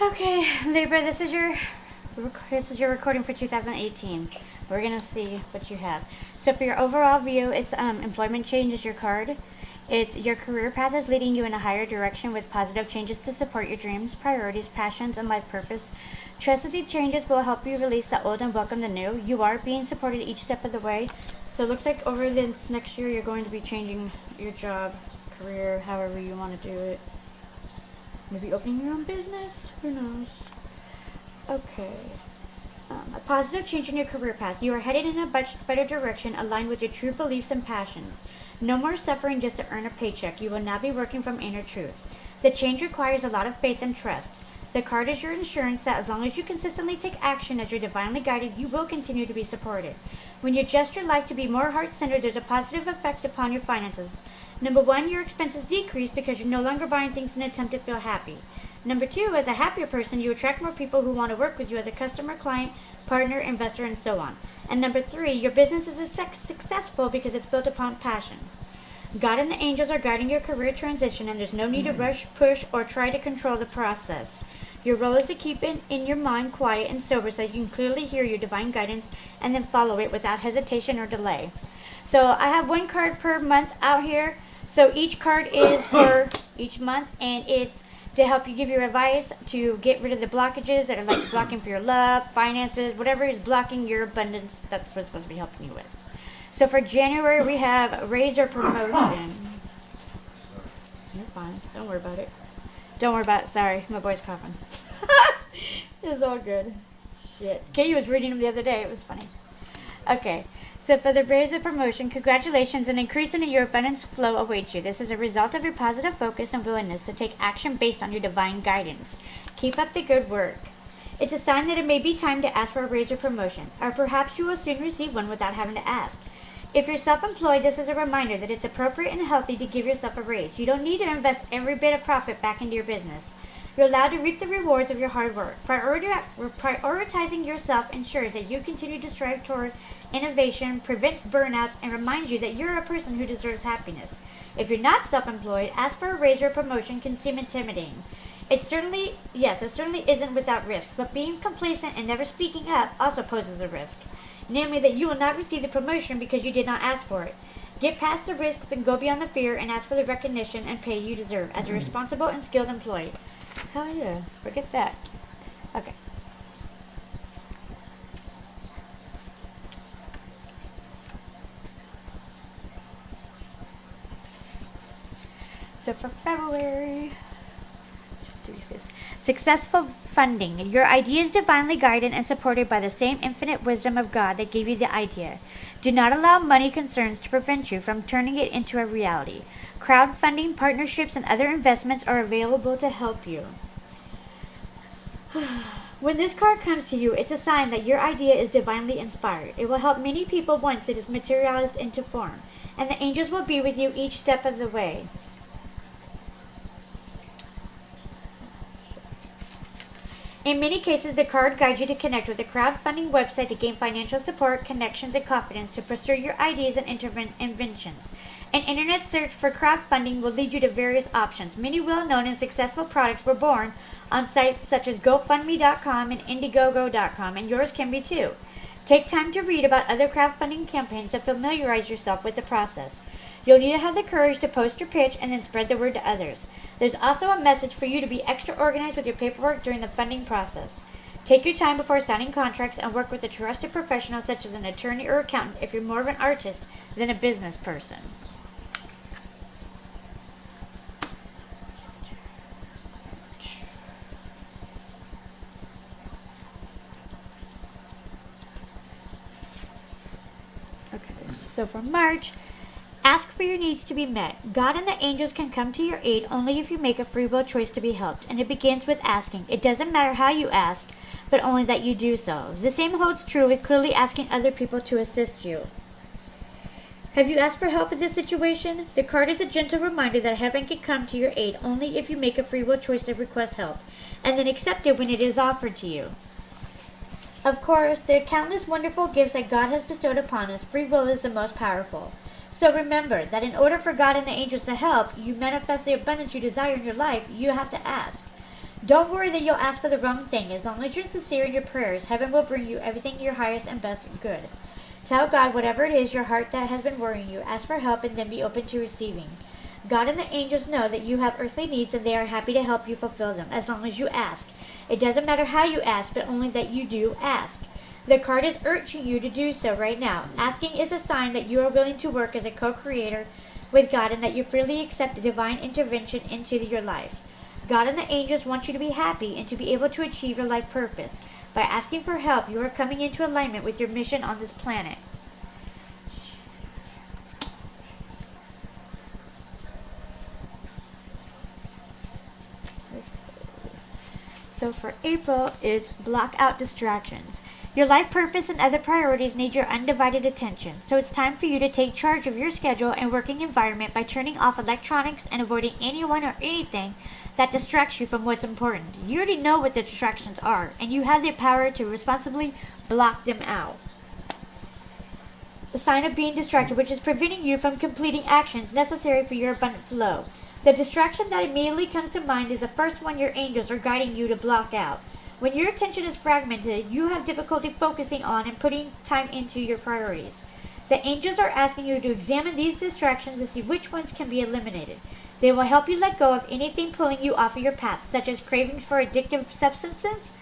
Okay, Libra, this is your recording for 2018. We're gonna see what you have. So for your overall view, it's employment change is your card. It's your career path is leading you in a higher direction with positive changes to support your dreams, priorities, passions, and life purpose. Trust that these changes will help you release the old and welcome the new. You are being supported each step of the way. So it looks like over this next year, you're going to be changing your job, career, however you want to do it. Maybe opening your own business. Who knows? Okay. A positive change in your career path. You are headed in a much better direction aligned with your true beliefs and passions. No more suffering just to earn a paycheck. You will now be working from inner truth. The change requires a lot of faith and trust. The card is your insurance that as long as you consistently take action as you're divinely guided, you will continue to be supported. When you adjust your life to be more heart-centered, there's a positive effect upon your finances. Number one, your expenses decrease because you're no longer buying things in an attempt to feel happy. Number two, as a happier person, you attract more people who want to work with you as a customer, client, partner, investor, and so on. And number three, your business is successful because it's built upon passion. God and the angels are guiding your career transition, and there's no need to rush, push, or try to control the process. Your role is to keep it in your mind quiet and sober so you can clearly hear your divine guidance and then follow it without hesitation or delay. So I have one card per month out here. So each card is for each month, and it's to help you give your advice to get rid of the blockages that are like blocking for your love, finances, whatever is blocking your abundance. That's what's supposed to be helping you with. So for January, we have Razor Promotion. You're fine. Don't worry about it. Don't worry about it. Sorry, my boy's coughing. It's all good. Shit. Katie was reading them the other day. It was funny. Okay. So for the Razor Promotion, congratulations, an increase in your abundance flow awaits you. This is a result of your positive focus and willingness to take action based on your divine guidance. Keep up the good work. It's a sign that it may be time to ask for a Razor Promotion, or perhaps you will soon receive one without having to ask. If you're self-employed, this is a reminder that it's appropriate and healthy to give yourself a raise. You don't need to invest every bit of profit back into your business. You're allowed to reap the rewards of your hard work. Prioritizing yourself ensures that you continue to strive toward innovation, prevents burnouts, and reminds you that you're a person who deserves happiness. If you're not self-employed, ask for a raise or promotion can seem intimidating. It certainly isn't without risks, but being complacent and never speaking up also poses a risk. Namely that you will not receive the promotion because you did not ask for it. Get past the risks and go beyond the fear and ask for the recognition and pay you deserve as a responsible and skilled employee. Hell yeah, forget that. Okay. So for February, let's see what it says. Successful funding. Your idea is divinely guided and supported by the same infinite wisdom of God that gave you the idea. Do not allow money concerns to prevent you from turning it into a reality. Crowdfunding, partnerships, and other investments are available to help you. When this card comes to you, it's a sign that your idea is divinely inspired. It will help many people once it is materialized into form, and the angels will be with you each step of the way. In many cases, the card guides you to connect with a crowdfunding website to gain financial support, connections, and confidence to pursue your ideas and inventions. An internet search for crowdfunding will lead you to various options. Many well-known and successful products were born on sites such as GoFundMe.com and Indiegogo.com, and yours can be too. Take time to read about other crowdfunding campaigns to familiarize yourself with the process. You'll need to have the courage to post your pitch and then spread the word to others. There's also a message for you to be extra organized with your paperwork during the funding process. Take your time before signing contracts and work with a trusted professional such as an attorney or accountant if you're more of an artist than a business person. Okay, so for March, ask for your needs to be met. God and the angels can come to your aid only if you make a free will choice to be helped, and it begins with asking. It doesn't matter how you ask, but only that you do so. The same holds true with clearly asking other people to assist you. Have you asked for help in this situation? The card is a gentle reminder that heaven can come to your aid only if you make a free will choice to request help, and then accept it when it is offered to you. Of course, there are countless wonderful gifts that God has bestowed upon us. Free will is the most powerful. So remember that in order for God and the angels to help you manifest the abundance you desire in your life, you have to ask. Don't worry that you'll ask for the wrong thing. As long as you're sincere in your prayers, heaven will bring you everything your highest and best and good. Tell God whatever it is your heart that has been worrying you. Ask for help and then be open to receiving. God and the angels know that you have earthly needs and they are happy to help you fulfill them as long as you ask. It doesn't matter how you ask, but only that you do ask. The card is urging you to do so right now. Asking is a sign that you are willing to work as a co-creator with God and that you freely accept divine intervention into your life. God and the angels want you to be happy and to be able to achieve your life purpose. By asking for help, you are coming into alignment with your mission on this planet. So for April, it's block out distractions. Your life purpose and other priorities need your undivided attention. So it's time for you to take charge of your schedule and working environment by turning off electronics and avoiding anyone or anything that distracts you from what's important. You already know what the distractions are, and you have the power to responsibly block them out. The sign of being distracted, which is preventing you from completing actions necessary for your abundant flow. The distraction that immediately comes to mind is the first one your angels are guiding you to block out. When your attention is fragmented, you have difficulty focusing on and putting time into your priorities. The angels are asking you to examine these distractions to see which ones can be eliminated. They will help you let go of anything pulling you off of your path, such as cravings for addictive substances,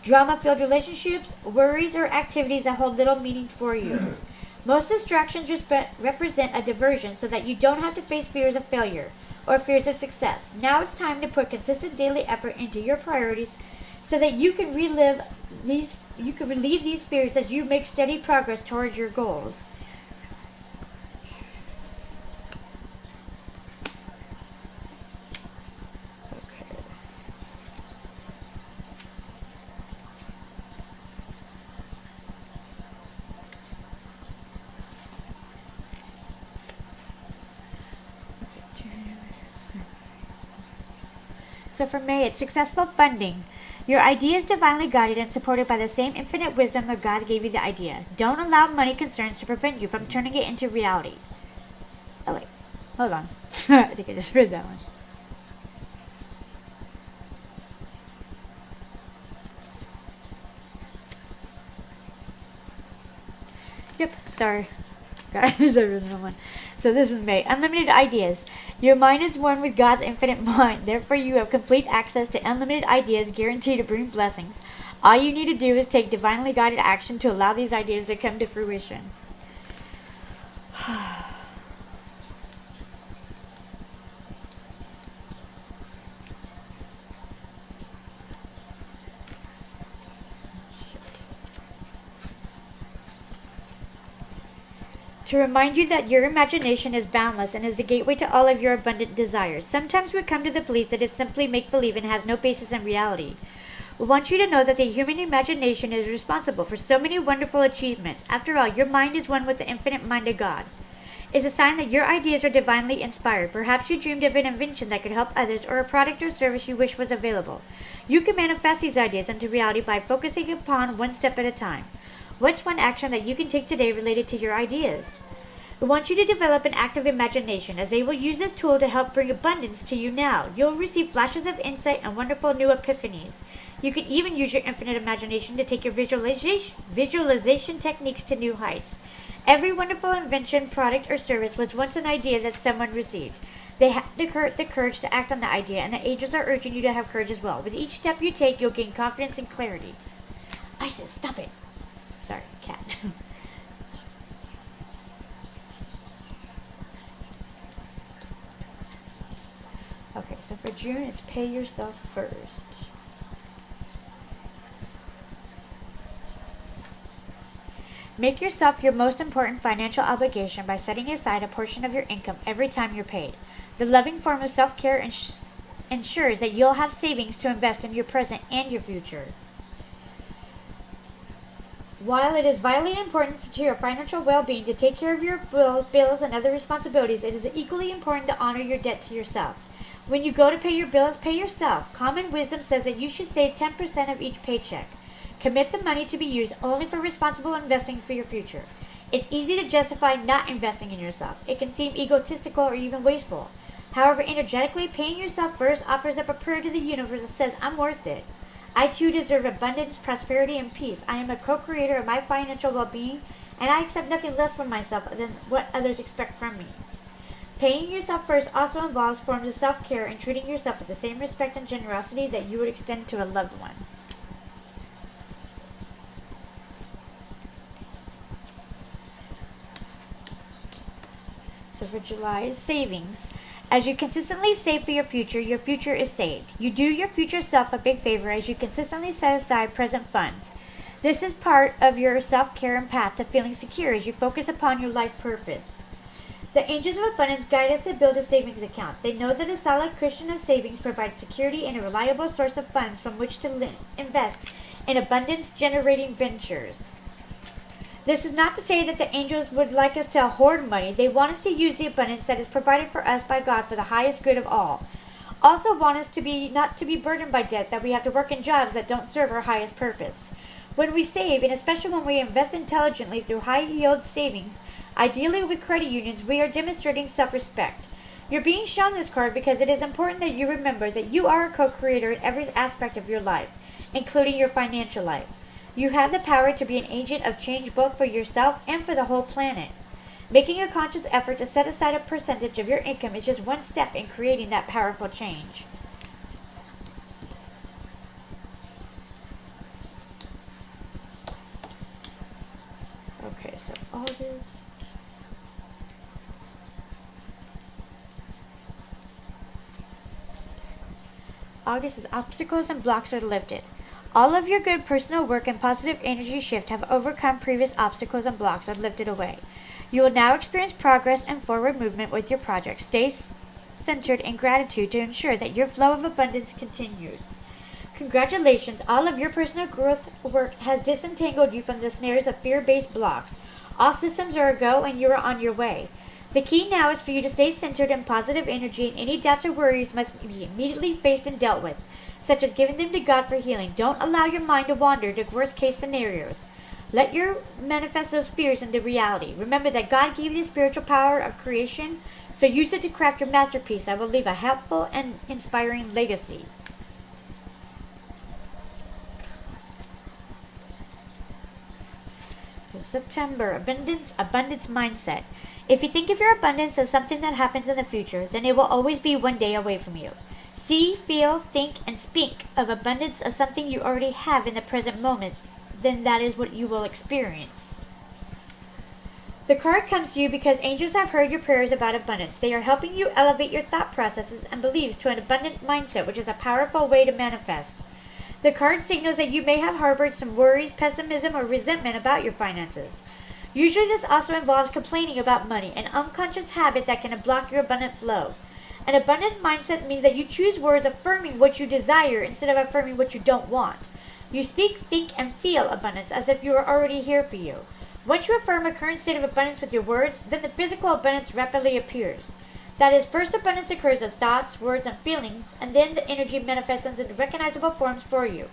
drama-filled relationships, worries, or activities that hold little meaning for you. Most distractions represent a diversion so that you don't have to face fears of failure or fears of success. Now it's time to put consistent daily effort into your priorities so that you can relieve these fears as you make steady progress towards your goals. So for May, it's successful funding. Your idea is divinely guided and supported by the same infinite wisdom that God gave you the idea. Don't allow money concerns to prevent you from turning it into reality. Oh wait, hold on. I think I just read that one. Yep, sorry. Guys, I read the wrong one. So this is May. Unlimited ideas. Your mind is one with God's infinite mind. Therefore, you have complete access to unlimited ideas guaranteed to bring blessings. All you need to do is take divinely guided action to allow these ideas to come to fruition. To remind you that your imagination is boundless and is the gateway to all of your abundant desires. Sometimes we come to the belief that it's simply make-believe and has no basis in reality. We want you to know that the human imagination is responsible for so many wonderful achievements. After all, your mind is one with the infinite mind of God. It's a sign that your ideas are divinely inspired. Perhaps you dreamed of an invention that could help others or a product or service you wish was available. You can manifest these ideas into reality by focusing upon one step at a time. What's one action that you can take today related to your ideas? We want you to develop an active imagination, as they will use this tool to help bring abundance to you now. You'll receive flashes of insight and wonderful new epiphanies. You can even use your infinite imagination to take your visualization techniques to new heights. Every wonderful invention, product, or service was once an idea that someone received. They had the courage to act on the idea, and the angels are urging you to have courage as well. With each step you take, you'll gain confidence and clarity. Isis, stop it. Sorry, cat. Okay, so for June, it's pay yourself first. Make yourself your most important financial obligation by setting aside a portion of your income every time you're paid. The loving form of self-care ensures that you'll have savings to invest in your present and your future. While it is vitally important to your financial well-being to take care of your bills and other responsibilities, it is equally important to honor your debt to yourself. When you go to pay your bills, pay yourself. Common wisdom says that you should save 10% of each paycheck. Commit the money to be used only for responsible investing for your future. It's easy to justify not investing in yourself. It can seem egotistical or even wasteful. However, energetically, paying yourself first offers up a prayer to the universe that says, I'm worth it. I too deserve abundance, prosperity, and peace. I am a co-creator of my financial well-being, and I accept nothing less from myself than what others expect from me. Paying yourself first also involves forms of self-care and treating yourself with the same respect and generosity that you would extend to a loved one. So for July, savings. As you consistently save for your future is saved. You do your future self a big favor as you consistently set aside present funds. This is part of your self-care and path to feeling secure as you focus upon your life purpose. The angels of abundance guide us to build a savings account. They know that a solid cushion of savings provides security and a reliable source of funds from which to invest in abundance-generating ventures. This is not to say that the angels would like us to hoard money. They want us to use the abundance that is provided for us by God for the highest good of all. Also want us to be not to be burdened by debt that we have to work in jobs that don't serve our highest purpose. When we save, and especially when we invest intelligently through high-yield savings, ideally with credit unions, we are demonstrating self-respect. You're being shown this card because it is important that you remember that you are a co-creator in every aspect of your life, including your financial life. You have the power to be an agent of change both for yourself and for the whole planet. Making a conscious effort to set aside a percentage of your income is just one step in creating that powerful change. Okay, so August. August is obstacles and blocks are lifted. All of your good personal work and positive energy shift have overcome previous obstacles and blocks are lifted away. You will now experience progress and forward movement with your project. Stay centered in gratitude to ensure that your flow of abundance continues. Congratulations, all of your personal growth work has disentangled you from the snares of fear-based blocks. All systems are a go and you are on your way. The key now is for you to stay centered in positive energy, and any doubts or worries must be immediately faced and dealt with, such as giving them to God for healing. Don't allow your mind to wander to worst-case scenarios. Let your manifest those fears into reality. Remember that God gave you the spiritual power of creation, so use it to craft your masterpiece that will leave a helpful and inspiring legacy. In September, abundance mindset. If you think of your abundance as something that happens in the future, then it will always be one day away from you. See, feel, think, and speak of abundance as something you already have in the present moment, then that is what you will experience. The card comes to you because angels have heard your prayers about abundance. They are helping you elevate your thought processes and beliefs to an abundant mindset, which is a powerful way to manifest. The card signals that you may have harbored some worries, pessimism, or resentment about your finances. Usually this also involves complaining about money, an unconscious habit that can block your abundant flow. An abundant mindset means that you choose words affirming what you desire instead of affirming what you don't want. You speak, think, and feel abundance as if you are already here for you. Once you affirm a current state of abundance with your words, then the physical abundance rapidly appears. That is, first abundance occurs as thoughts, words, and feelings, and then the energy manifests into recognizable forms for you.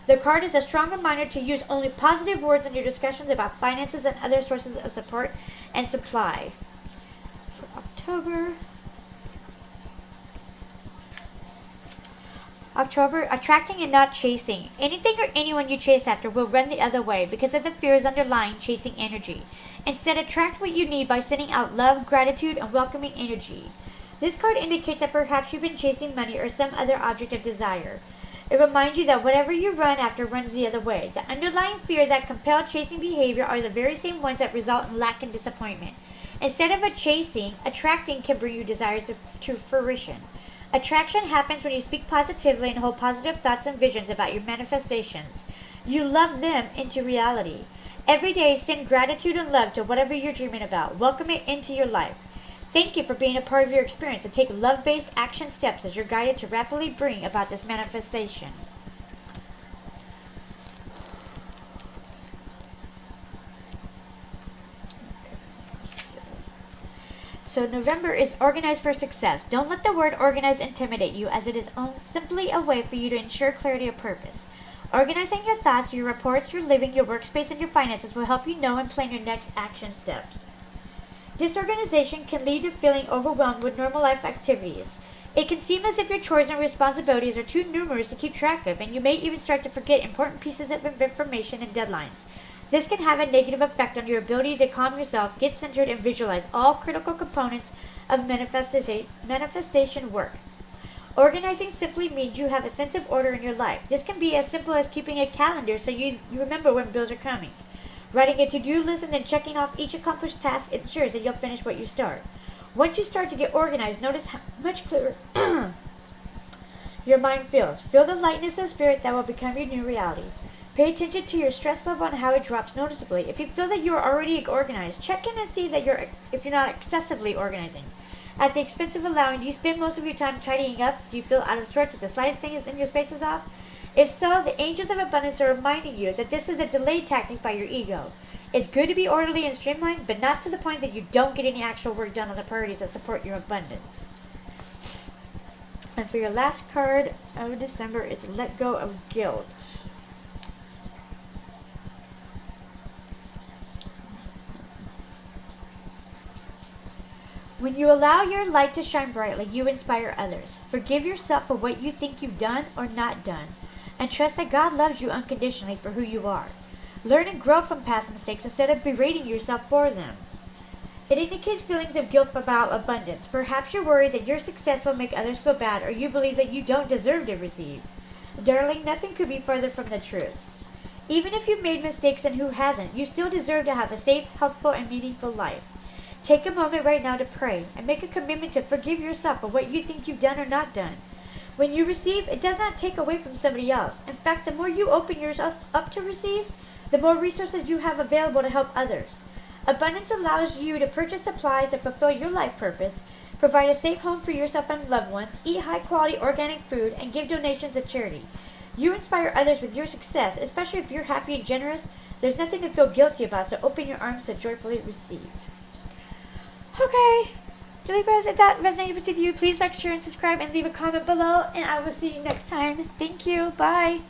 The card is a strong reminder to use only positive words in your discussions about finances and other sources of support and supply. For October, attracting and not chasing. Anything or anyone you chase after will run the other way because of the fears underlying chasing energy. Instead, attract what you need by sending out love, gratitude, and welcoming energy. This card indicates that perhaps you've been chasing money or some other object of desire. It reminds you that whatever you run after runs the other way. The underlying fear that compel chasing behavior are the very same ones that result in lack and disappointment. Instead of attracting can bring your desires to fruition. Attraction happens when you speak positively and hold positive thoughts and visions about your manifestations. You love them into reality. Every day, send gratitude and love to whatever you're dreaming about. Welcome it into your life. Thank you for being a part of your experience and take love-based action steps as you're guided to rapidly bring about this manifestation. So November is organized for success. Don't let the word organize intimidate you, as it is simply a way for you to ensure clarity of purpose. Organizing your thoughts, your reports, your living, your workspace, and your finances will help you know and plan your next action steps. Disorganization can lead to feeling overwhelmed with normal life activities. It can seem as if your chores and responsibilities are too numerous to keep track of, and you may even start to forget important pieces of information and deadlines. This can have a negative effect on your ability to calm yourself, get centered, and visualize all critical components of manifestation work. Organizing simply means you have a sense of order in your life. This can be as simple as keeping a calendar so you remember when bills are coming. Writing a to-do list and then checking off each accomplished task ensures that you'll finish what you start. Once you start to get organized, notice how much clearer your mind feels. Feel the lightness of spirit that will become your new reality. Pay attention to your stress level and how it drops noticeably. If you feel that you are already organized, check in and see that if you're not excessively organizing. At the expense of allowing, do you spend most of your time tidying up? Do you feel out of sorts if the slightest thing in your space is off? If so, the angels of abundance are reminding you that this is a delay tactic by your ego. It's good to be orderly and streamlined, but not to the point that you don't get any actual work done on the priorities that support your abundance. And for your last card of December, it's Let Go of Guilt. When you allow your light to shine brightly, you inspire others. Forgive yourself for what you think you've done or not done, and trust that God loves you unconditionally for who you are. Learn and grow from past mistakes instead of berating yourself for them. It indicates feelings of guilt about abundance. Perhaps you're worried that your success will make others feel bad, or you believe that you don't deserve to receive. Darling, nothing could be further from the truth. Even if you've made mistakes, and who hasn't, you still deserve to have a safe, healthful, and meaningful life. Take a moment right now to pray and make a commitment to forgive yourself for what you think you've done or not done. When you receive, it does not take away from somebody else. In fact, the more you open yourself up to receive, the more resources you have available to help others. Abundance allows you to purchase supplies that fulfill your life purpose, provide a safe home for yourself and loved ones, eat high-quality organic food, and give donations to charity. You inspire others with your success, especially if you're happy and generous. There's nothing to feel guilty about, so open your arms to joyfully receive. Okay, Libras, if that resonated with you, please like, share, and subscribe, and leave a comment below, and I will see you next time. Thank you. Bye.